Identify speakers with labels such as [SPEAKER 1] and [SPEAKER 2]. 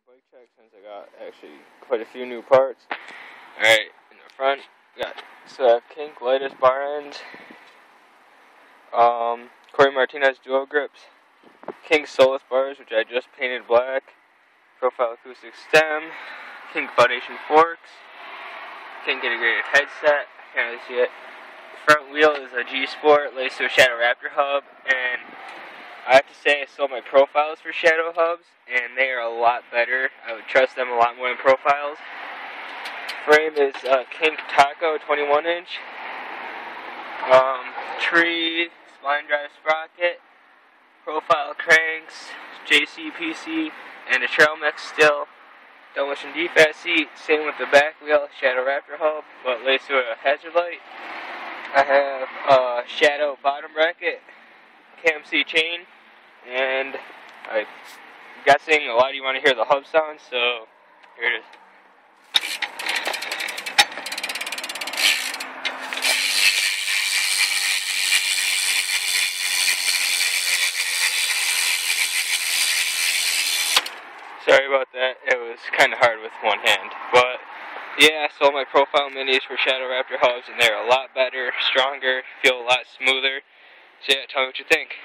[SPEAKER 1] bike check since I got actually quite a few new parts. Alright, in the front, we got kink lightest bar ends, Corey Martinez dual grips, kink solus bars, which I just painted black, profile acoustic stem, kink foundation forks, kink integrated headset, can't really see it. The front wheel is a G Sport laced to a Shadow Raptor hub, and I have to say I sold my profiles for Shadow hubs, and they are a lot better. I would trust them a lot more than profiles. Frame is Kink Taco 21 inch. Tree, spline drive sprocket, profile cranks, JCPC, and a trail mix still. Demolition defast seat, same with the back wheel, Shadow Raptor hub, but laced to a hazard light. I have a Shadow bottom bracket, KMC chain, and I'm guessing a lot of you want to hear the hub sound, so here it is. Sorry about that, it was kind of hard with one hand, but yeah, I sold my profile minis for Shadow Raptor hubs, and they're a lot better, stronger, feel a lot smoother. So yeah, tell me what you think.